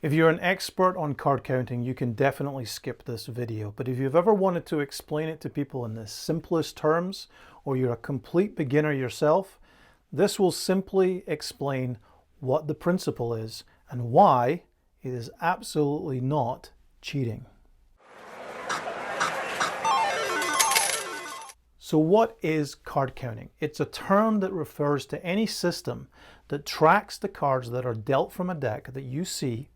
If you're an expert on card counting, you can definitely skip this video. But if you've ever wanted to explain it to people in the simplest terms, or you're a complete beginner yourself, this will simply explain what the principle is and why it is absolutely not cheating. So what is card counting? It's a term that refers to any system that tracks the cards that are dealt from a deck that you see,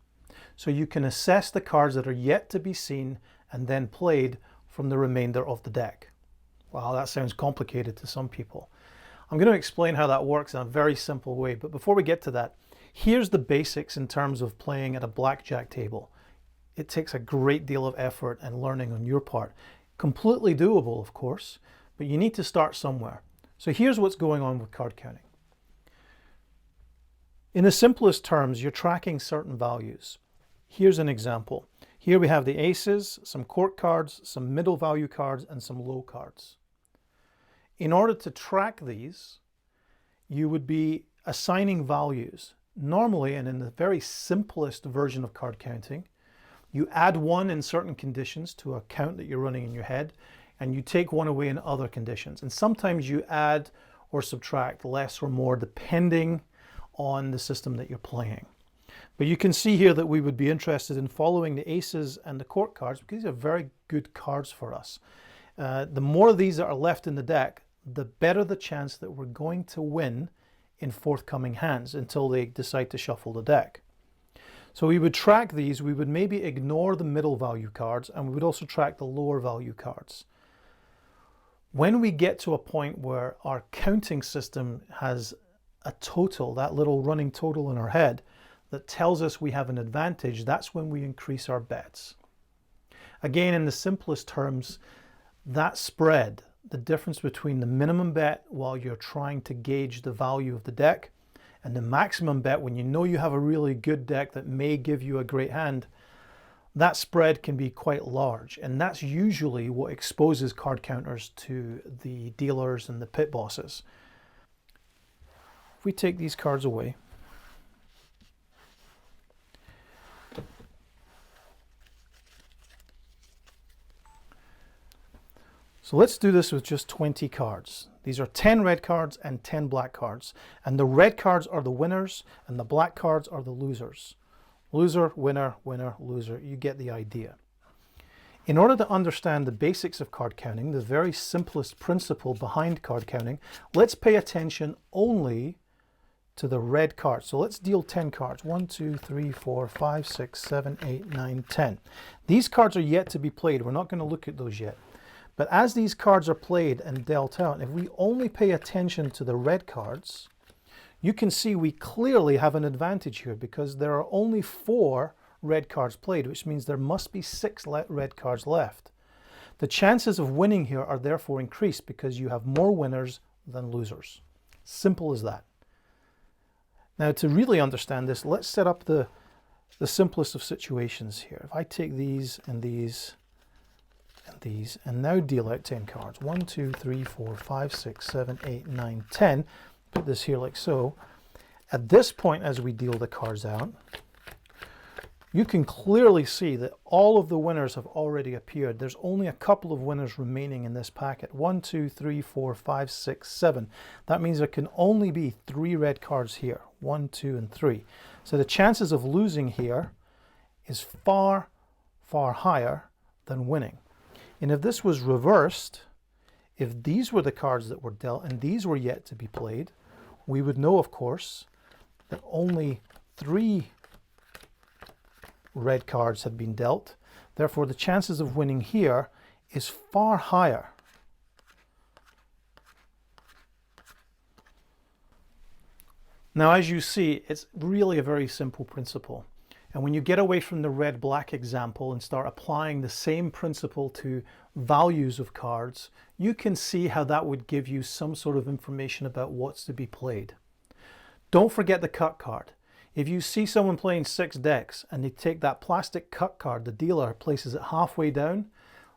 so you can assess the cards that are yet to be seen and then played from the remainder of the deck. Wow, that sounds complicated to some people. I'm going to explain how that works in a very simple way, but before we get to that, here's the basics in terms of playing at a blackjack table. It takes a great deal of effort and learning on your part. Completely doable, of course, but you need to start somewhere. So here's what's going on with card counting. In the simplest terms, you're tracking certain values. Here's an example. Here we have the aces, some court cards, some middle value cards, and some low cards. In order to track these, you would be assigning values. Normally, and in the very simplest version of card counting, you add one in certain conditions to a count that you're running in your head, and you take one away in other conditions. And sometimes you add or subtract less or more depending on the system that you're playing. But you can see here that we would be interested in following the aces and the court cards because these are very good cards for us. The more of these that are left in the deck, the better the chance that we're going to win in forthcoming hands until they decide to shuffle the deck. So we would track these, we would maybe ignore the middle value cards, and we would also track the lower value cards. When we get to a point where our counting system has a total, that little running total in our head, that tells us we have an advantage, that's when we increase our bets. Again, in the simplest terms, that spread, the difference between the minimum bet while you're trying to gauge the value of the deck and the maximum bet when you know you have a really good deck that may give you a great hand, that spread can be quite large. And that's usually what exposes card counters to the dealers and the pit bosses. If we take these cards away, so let's do this with just 20 cards. These are 10 red cards and 10 black cards. And the red cards are the winners and the black cards are the losers. Loser, winner, winner, loser. You get the idea. In order to understand the basics of card counting, the very simplest principle behind card counting, let's pay attention only to the red cards. So let's deal 10 cards. 1, 2, 3, 4, 5, 6, 7, 8, 9, 10. These cards are yet to be played. We're not going to look at those yet. But as these cards are played and dealt out, if we only pay attention to the red cards, you can see we clearly have an advantage here because there are only 4 red cards played, which means there must be 6 red cards left. The chances of winning here are therefore increased because you have more winners than losers. Simple as that. Now, to really understand this, let's set up the simplest of situations here. If I take these and these and these and now deal out 10 cards. 1, 2, 3, 4, 5, 6, 7, 8, 9, 10. Put this here like so. At this point, as we deal the cards out, you can clearly see that all of the winners have already appeared. There's only a couple of winners remaining in this packet. 1, 2, 3, 4, 5, 6, 7. That means there can only be 3 red cards here. 1, 2, and 3. So the chances of losing here is far, far higher than winning. And if this was reversed, if these were the cards that were dealt and these were yet to be played, we would know, of course, that only 3 red cards had been dealt. Therefore, the chances of winning here is far higher. Now, as you see, it's really a very simple principle. And when you get away from the red-black example and start applying the same principle to values of cards, you can see how that would give you some sort of information about what's to be played. Don't forget the cut card. If you see someone playing 6 decks and they take that plastic cut card, the dealer places it halfway down,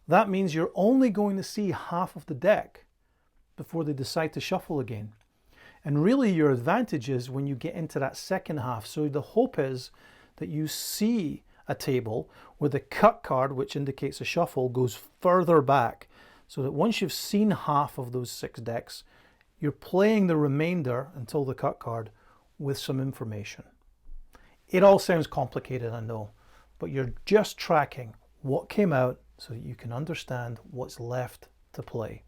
that means you're only going to see half of the deck before they decide to shuffle again. And really your advantage is when you get into that second half. So the hope is that you see a table where the cut card, which indicates a shuffle, goes further back, so that once you've seen half of those 6 decks, you're playing the remainder until the cut card with some information. It all sounds complicated, I know, but you're just tracking what came out so that you can understand what's left to play.